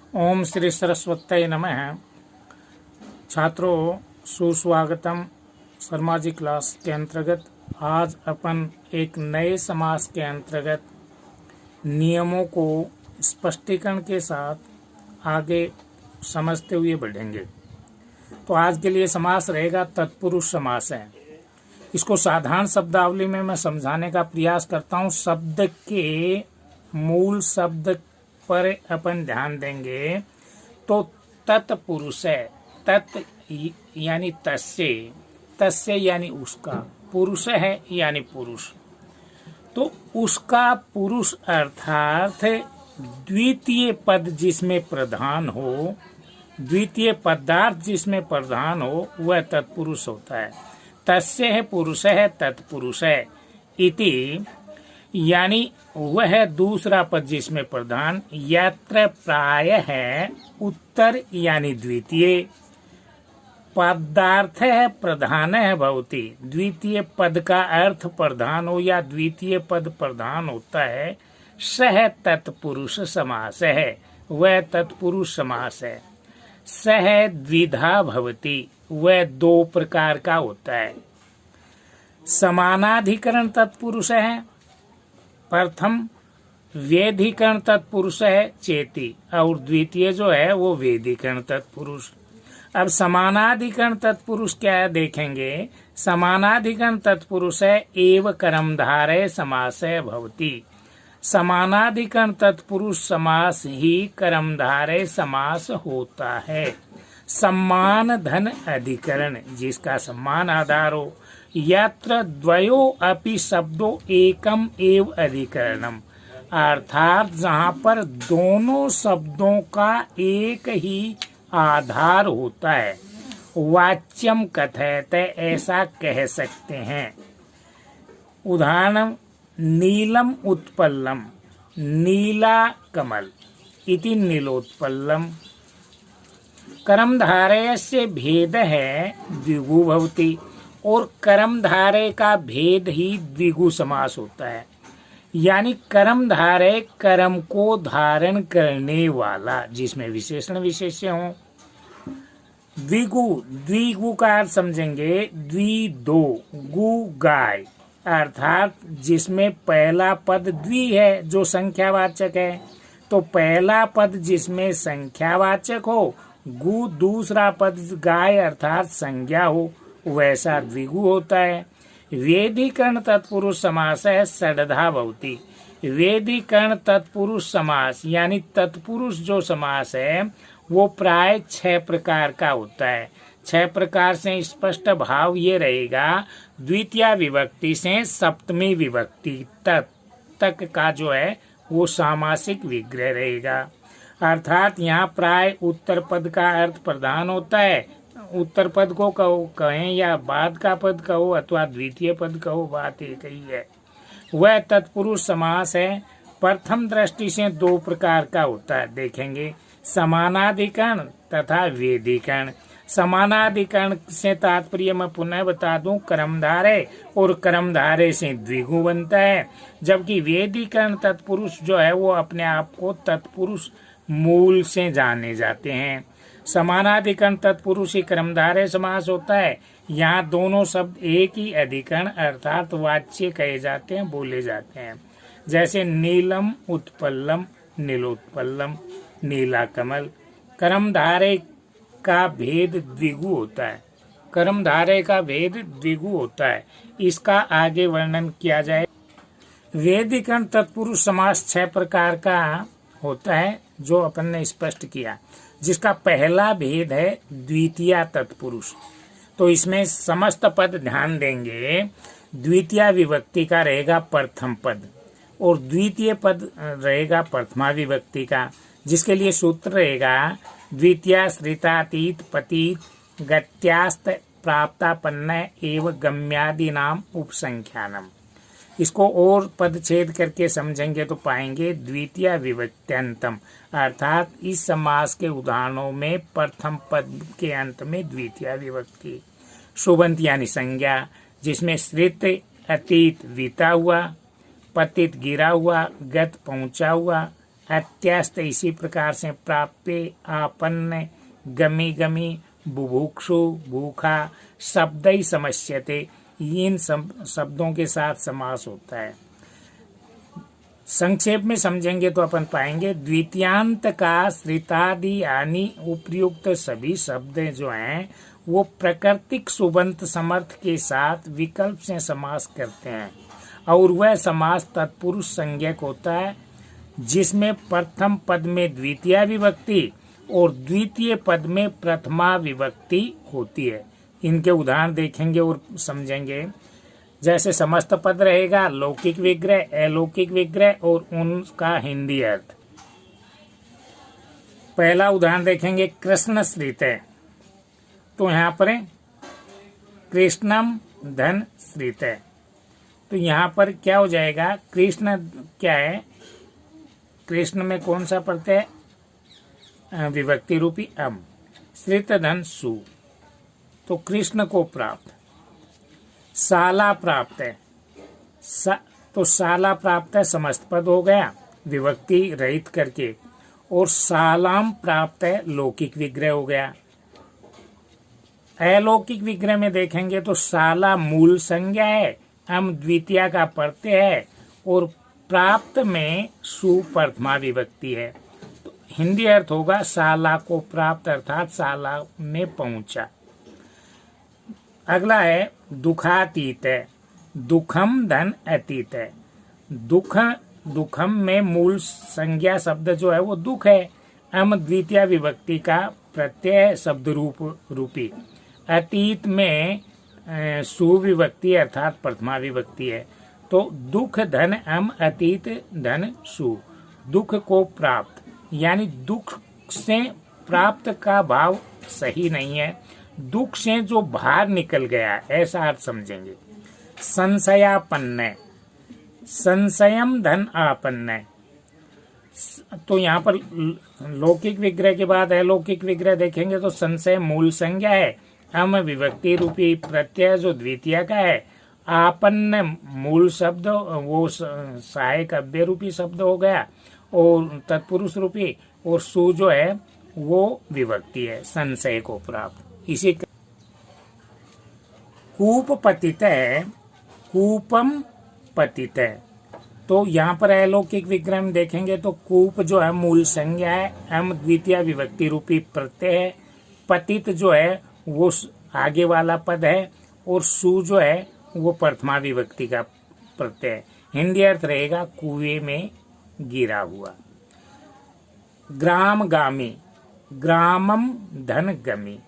ओम श्री सरस्वत्यै नमः। छात्रों, सुस्वागतम। शर्मा जी क्लास के अंतर्गत आज अपन एक नए समास के अंतर्गत नियमों को स्पष्टीकरण के साथ आगे समझते हुए बढ़ेंगे। तो आज के लिए समास रहेगा तत्पुरुष समास है। इसको साधारण शब्दावली में मैं समझाने का प्रयास करता हूँ। शब्द के मूल शब्द पर अपन ध्यान देंगे तो तत्पुरुष है। तत् यानी तस्य, तस्य यानी उसका, पुरुष है यानी पुरुष। तो उसका पुरुष अर्थात द्वितीय पद जिसमें प्रधान हो, द्वितीय पदार्थ जिसमें प्रधान हो, वह तत्पुरुष होता है। तस्य है पुरुष है, तत्पुरुष है इति, यानी वह दूसरा पद जिसमें प्रधान। यत्र प्राय है उत्तर यानी द्वितीय, पदार्थ है प्रधान है भवति। द्वितीय पद का अर्थ प्रधान हो या द्वितीय पद प्रधान होता है, सह तत्पुरुष समास है, वह तत्पुरुष समास है। सह द्विधा भवति, वह दो प्रकार का होता है। समानाधिकरण तत्पुरुष है प्रथम, वेधिकरण तत्पुरुष है चेति, और द्वितीय जो है वो वेधिकरण तत्पुरुष। अब समानाधिकरण तत्पुरुष क्या है देखेंगे। समानाधिकरण तत्पुरुष है एव कर्मधारय समास भवति। समानाधिकरण तत्पुरुष समास ही कर्मधारय समास होता है। सम्मान धन अधिकरण, जिसका सम्मान आधार हो। यत्र द्वयो अपि शब्दों एकम एव अधिकरणम, अर्थात जहाँ पर दोनों शब्दों का एक ही आधार होता है। वाच्यम कथयते, ऐसा कह सकते हैं। उदाहरण, नीलम उत्पल्लम, नीला कमल इति नीलोत्पल्लम। कर्मधारय से भेद है द्विगु भवति, और कर्मधारय का भेद ही द्विगु समास होता है। यानी कर्मधारय कर्म को धारण करने वाला, जिसमें विशेषण विशेष्य हो। द्विगु, द्विगु का अर्थ समझेंगे द्वि दो, गु गाय, अर्थात जिसमें पहला पद द्वि है जो संख्यावाचक है। तो पहला पद जिसमें संख्यावाचक हो, गु दूसरा पद गाय अर्थात संज्ञा हो, वैसा द्विगु होता है। वेधिकरण तत्पुरुष समास है षडधा भवति। वेधिकरण तत्पुरुष समास यानी तत्पुरुष जो समास है वो प्राय 6 प्रकार का होता है। 6 प्रकार से स्पष्ट भाव ये रहेगा, द्वितीय विभक्ति से सप्तमी विभक्ति तक का जो है वो सामासिक विग्रह रहेगा। अर्थात यहाँ प्राय उत्तर पद का अर्थ प्रधान होता है। उत्तर पद को कहें या बाद का पद कहो अथवा द्वितीय पद कहो, बात एक ही है। वह तत्पुरुष समास है। प्रथम दृष्टि से 2 प्रकार का होता है, देखेंगे, समानाधिकरण तथा वेधिकरण। समानाधिकरण से तात्पर्य मैं पुनः बता दूं, कर्मधारय और कर्मधारय से द्विगु बनता है। जबकि वेधिकरण तत्पुरुष जो है वो अपने आप को तत्पुरुष मूल से जाने जाते हैं। समानाधिकरण तत्पुरुष ही कर्मधारय समास होता है। यहाँ दोनों शब्द एक ही अधिकरण अर्थात वाच्य कहे जाते हैं, बोले जाते हैं। जैसे नीलम उत्पल्लम, नीलोत्पल्लम, नीला कमल। कर्मधारय का भेद द्विगु होता है। कर्मधारय का भेद द्विगु होता है। इसका आगे वर्णन किया जाए। वेधिकरण तत्पुरुष समास 6 प्रकार का होता है जो अपन ने स्पष्ट किया, जिसका पहला भेद है द्वितीय तत्पुरुष। तो इसमें समस्त पद ध्यान देंगे, द्वितीय विभक्ति का रहेगा प्रथम पद और द्वितीय पद रहेगा प्रथमा विभक्ति का, जिसके लिए सूत्र रहेगा द्वितीय श्रितातीत पतित गत्यास्त प्राप्तापन्न एवं गम्यादि नाम उपसंख्यानम। इसको और पद छेद करके समझेंगे तो पाएंगे द्वितीय विभक्त्यंतम, अर्थात इस समास के उदाहरणों में प्रथम पद के अंत में द्वितीय विभक्ति। शुभंत यानी संज्ञा, जिसमें श्रित अतीत बीता हुआ, पतित गिरा हुआ, गत पहुंचा हुआ, अत्यस्त इसी प्रकार से प्राप्य, आपन्न, गमी गमी, बुभुक्षु भूखा, शब्दै समस्यते, इन शब्दों के साथ समास होता है। संक्षेप में समझेंगे तो अपन पाएंगे द्वितीयांत का श्रितादि यानी उपयुक्त सभी शब्द जो हैं वो प्राकृतिक सुबंत समर्थ के साथ विकल्प से समास करते हैं और वह समास तत्पुरुष संज्ञक होता है जिसमें प्रथम पद में द्वितीय विभक्ति और द्वितीय पद में प्रथमा विभक्ति होती है। इनके उदाहरण देखेंगे और समझेंगे। जैसे समस्त पद रहेगा, लौकिक विग्रह, अलौकिक विग्रह और उनका हिंदी अर्थ। पहला उदाहरण देखेंगे कृष्ण श्रित है, तो यहाँ पर कृष्णम धन श्रित है, तो यहाँ पर क्या हो जाएगा, कृष्ण क्या है, कृष्ण में कौन सा प्रत्यय, विभक्ति रूपी अम, श्रित धन सु, तो कृष्ण को प्राप्त। शाला प्राप्त है, तो शाला प्राप्त है समस्त पद हो गया विभक्ति रहित करके, और शालाम प्राप्त है लौकिक विग्रह हो गया। अलौकिक विग्रह में देखेंगे तो शाला मूल संज्ञा है, अम द्वितीय का प्रत्यय है और प्राप्त में सु प्रथमा विभक्ति है, तो हिंदी अर्थ होगा शाला को प्राप्त अर्थात शाला में पहुंचा। अगला है दुखातीत है, दुखम धन अतीत है। दुखम में मूल संज्ञा शब्द जो है वो दुख है, अम द्वितीय विभक्ति का प्रत्यय शब्द रूपी। अतीत में सुविभक्ति अर्थात प्रथमा विभक्ति है, तो दुख धन अम अतीत धन सु, दुख को प्राप्त, यानी दुख से प्राप्त का भाव सही नहीं है, दुख से जो बाहर निकल गया ऐसा अर्थ समझेंगे। संशयापन्न, संशयम धन आपन्न, तो यहाँ पर लौकिक विग्रह के बाद अलौकिक विग्रह देखेंगे तो संशय मूल संज्ञा है, अम विभक्ति रूपी प्रत्यय जो द्वितीय का है, आपन्न मूल शब्द वो सहायक अव्यय रूपी शब्द हो गया और तत्पुरुष रूपी, और सु जो है वो विभक्ति है संशय को प्राप्त। इसी कूप पतित है, कूपम पतित है, तो यहाँ पर अलौकिक विग्रह में देखेंगे तो कूप जो है मूल संज्ञा है, अम द्वितीय विभक्ति रूपी प्रत्यय है, पतित जो है वो आगे वाला पद है और सु जो है वो प्रथमा विभक्ति का प्रत्यय है। हिंदी अर्थ रहेगा कुएं में गिरा हुआ। ग्रामगामी, ग्रामम धन गमी,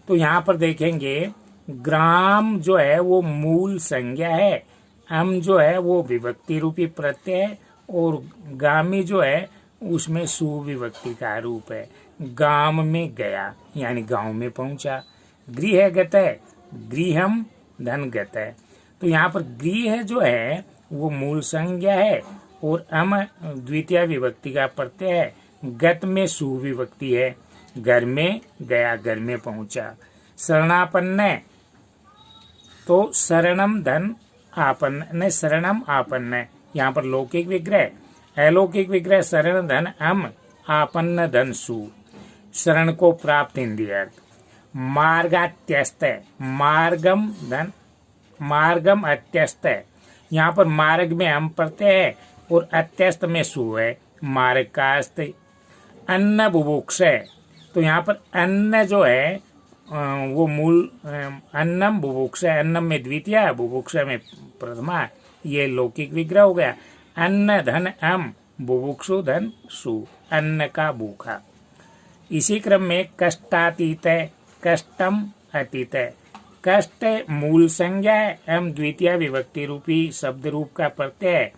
तो यहाँ पर देखेंगे ग्राम जो है वो मूल संज्ञा है, अम जो है वो विभक्ति रूपी प्रत्यय है और गामी जो है उसमें सुविभक्ति का रूप है, गाम में गया यानी गांव में पहुंचा। गृह गत है, गृहम धन गत है, तो यहाँ पर गृह जो है वो मूल संज्ञा है और अम द्वितीय विभक्ति का प्रत्यय है, गत में सुविभक्ति है, घर में गया घर में पहुंचा। शरणापन्न, तो शरणम धन आपन्न, शरणम आपन्न, यहाँ पर लौकिक विग्रह, अलौकिक विग्रह शरण धन अम आपन्न धन सु, शरण को प्राप्त हिंदी अर्थ। मार्गात्यस्त, मार्गम धन मार्गम अत्यस्त है, यहाँ पर मार्ग में हम प्रत्यय है और अत्यस्त में सु है, मार्ग का अस्त। अन्न बुभुक्ष है, तो यहाँ पर अन्न जो है वो मूल अन्नम बुभुक्ष है, अन्नम में द्वितीय है, बुभुक्ष में प्रथमा, ये लौकिक विग्रह हो गया। अन्न धन अम बुभुक्षु धन सु, अन्न का भूखा। इसी क्रम में कष्टातीत है, कष्टम अतीत है, कष्ट मूल संज्ञा है, एम द्वितीय विभक्ति रूपी शब्द रूप का प्रत्यय है,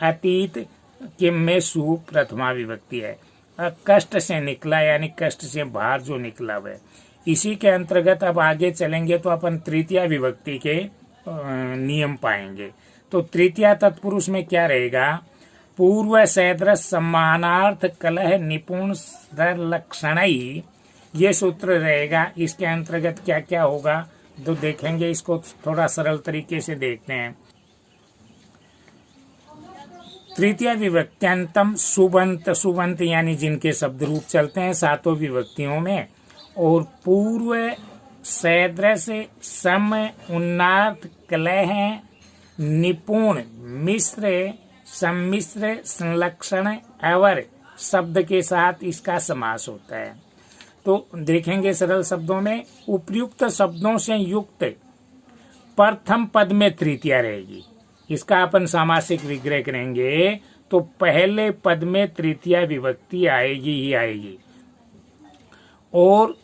अतीत के में सु प्रथमा विभक्ति है, कष्ट से निकला यानी कष्ट से बाहर जो निकला हुआ है। इसी के अंतर्गत अब आगे चलेंगे तो अपन तृतीय विभक्ति के नियम पाएंगे। तो तृतीय तत्पुरुष में क्या रहेगा, पूर्व सैदृश सम्मानार्थ कलह निपुण लक्षण, ये सूत्र रहेगा। इसके अंतर्गत क्या क्या होगा तो देखेंगे, इसको थोड़ा सरल तरीके से देखते हैं। तृतीय विभक्त्यंतम सुबंत, सुबंत यानी जिनके शब्द रूप चलते हैं सातों विभक्तियों में, और पूर्व सैदृश सम उन्नार्थ कलह निपुण मिश्र सम्मिश्र संलक्षण अवर शब्द के साथ इसका समास होता है। तो देखेंगे सरल शब्दों में, उपयुक्त शब्दों से युक्त प्रथम पद में तृतीया रहेगी। इसका अपन सामासिक विग्रह करेंगे तो पहले पद में तृतीया विभक्ति आएगी ही आएगी, और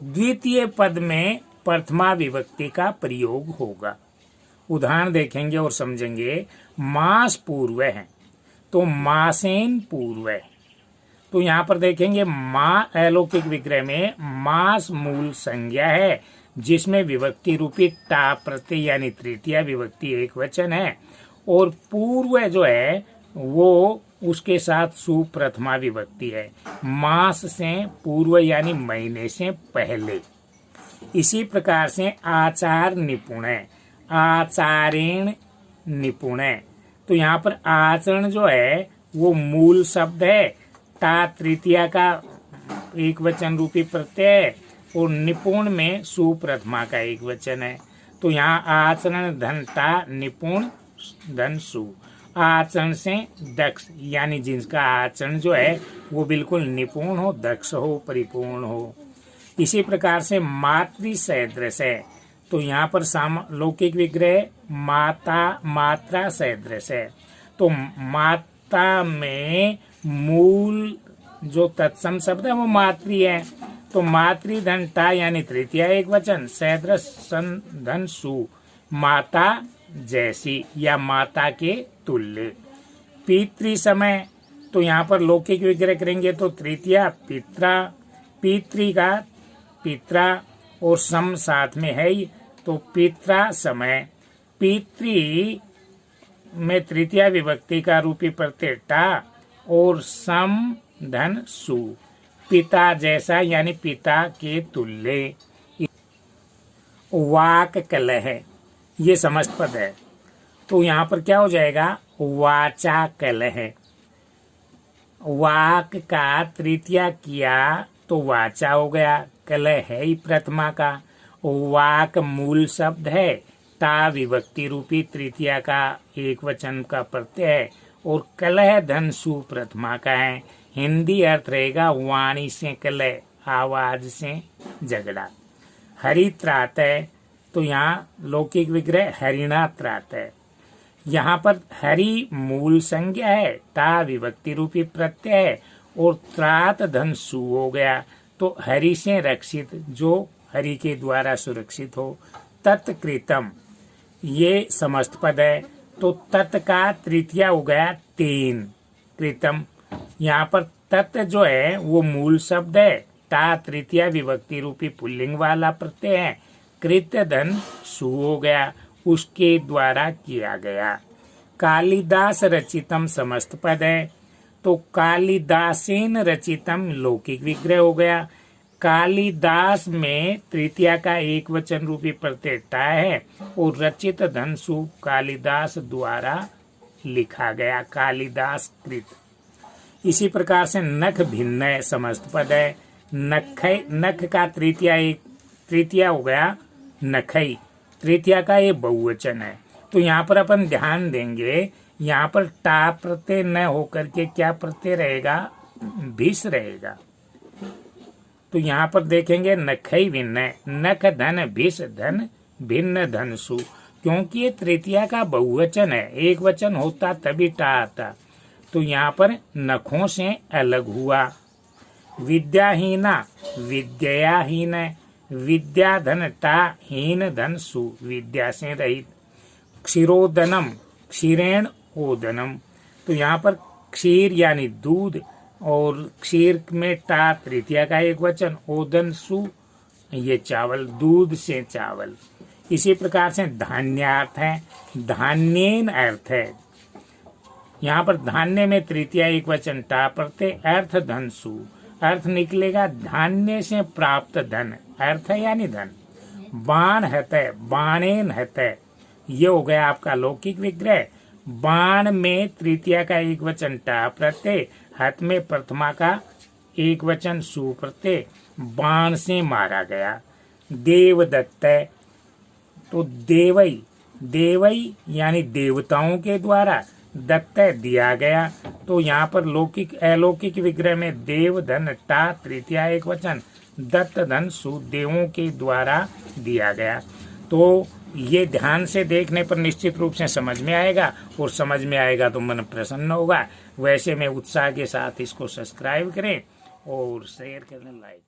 द्वितीय पद में प्रथमा विभक्ति का प्रयोग होगा। उदाहरण देखेंगे और समझेंगे। मास पूर्व है तो मासेन पूर्व है। तो यहाँ पर देखेंगे माँ अलौकिक विग्रह में मास मूल संज्ञा है, जिसमें विभक्ति रूपी टा प्रत्यय यानी तृतीया विभक्ति एक वचन है, और पूर्व जो है वो उसके साथ सुप्रथमा विभक्ति है। मास से पूर्व यानी महीने से पहले। इसी प्रकार से आचार निपुण है, आचारेण निपुण है। तो यहाँ पर आचरण जो है वो मूल शब्द है, ता तृतीया का एक वचन रूपी प्रत्यय है, और निपुण में सुप्रथमा का एक वचन है। तो यहाँ आचरण धन ता निपुण धन सु। आचरण से दक्ष यानी जिसका आचरण जो है वो बिल्कुल निपुण हो, दक्ष हो, परिपूर्ण हो। इसी प्रकार से मातृ सदृश है। तो यहाँ पर लौकिक विग्रह माता मात्रा सदृश है। तो माता में मूल जो तत्सम शब्द है वो मातृ है। तो मातृ धन ता यानी तृतीया एक वचन, सदृश सन धन सु, माता जैसी या माता के तुल्य। पितृ समय, तो यहाँ पर लौकिक विग्रह करेंगे तो तृतीया पित्रा, पितृ का पित्रा और सम साथ में है ही, तो पित्रा समय। पितृ में तृतीया विभक्ति का रूपी प्रत्यय टा और सम धन सु, पिता जैसा यानी पिता के तुल्य। वाक कलह, ये समस्त पद है। तो यहाँ पर क्या हो जाएगा, वाचा कलह। वाक का तृतीया किया तो वाचा हो गया, कलह है ही प्रथमा का। वाक मूल शब्द है, ता विभक्ति रूपी तृतीया का एक वचन का प्रत्यय है, और कलह धन सु प्रथमा का है। हिंदी अर्थ रहेगा वाणी से कलह, आवाज से झगड़ा। हरि त्रात है, तो यहाँ लौकिक विग्रह हरिणा त्रात है। यहाँ पर हरि मूल संज्ञा है, ता विभक्ति रूपी प्रत्यय है, और त्रात धन सु हो गया। तो हरि से रक्षित, जो हरि के द्वारा सुरक्षित हो। तत्कृतम, ये समस्त पद है। तो तत् का तृतीया हो गया तेन कृतम। यहाँ पर तत् जो है वो मूल शब्द है, ता तृतीया विभक्ति रूपी पुल्लिंग वाला प्रत्यय है, कृत धन सु हो गया, उसके द्वारा किया गया। कालिदास रचितम समस्त पद है। तो कालिदासेन रचितम लौकिक विग्रह हो गया। कालिदास में तृतीया का एक वचन रूपी प्रत्यय टा है, और रचित धन सु कालिदास द्वारा लिखा गया, कालिदास कृत। इसी प्रकार से नख भिन्न है समस्त पद है। नख का तृतीया हो गया नखई, तृतीया का ये बहुवचन है। तो यहाँ पर अपन ध्यान देंगे, यहाँ पर टा प्रत्यय न होकर के क्या प्रत्यय रहेगा, भिस रहेगा। तो यहाँ पर देखेंगे नखई भिन्न है, नख धन भिस धन भिन्न धनसु, क्योंकि ये तृतीया का बहुवचन है, एक वचन होता तभी टा आता। तो यहाँ पर नखों से अलग हुआ। विद्याहीना विद्याहीन है, विद्या धन टा हीन धन सु, विद्या से रहित। क्षीरोदनम क्षीरेण ओदनम, तो यहाँ पर क्षीर यानी दूध, और क्षीर में टा तृतीया का एक वचन, ओदन सु ये चावल, दूध से चावल। इसी प्रकार से धान्यार्थ है, धान्येन अर्थ है। यहाँ पर धान्य में तृतीया एक वचन टा प्रत्यय, अर्थ धन सु, अर्थ निकलेगा धान्य से प्राप्त धन, अर्थ यानी धन। बाण हत है, बाणेन हत है, ये हो गया आपका लौकिक विग्रह। बाण में तृतीया का एक वचन टा प्रत्यय, हत में प्रथमा का एक वचन सु प्रत्यय, बाण से मारा गया। देवदत्त, तो देवई, देवई यानी देवताओं के द्वारा, दत्त दिया गया। तो यहाँ पर लौकिक अलौकिक विग्रह में देव धन टा तृतीया एक वचन, दत्त धन सु देवों के द्वारा दिया गया। तो ये ध्यान से देखने पर निश्चित रूप से समझ में आएगा, और समझ में आएगा तो मन प्रसन्न होगा। वैसे में उत्साह के साथ इसको सब्सक्राइब करें और शेयर करें, लाइक।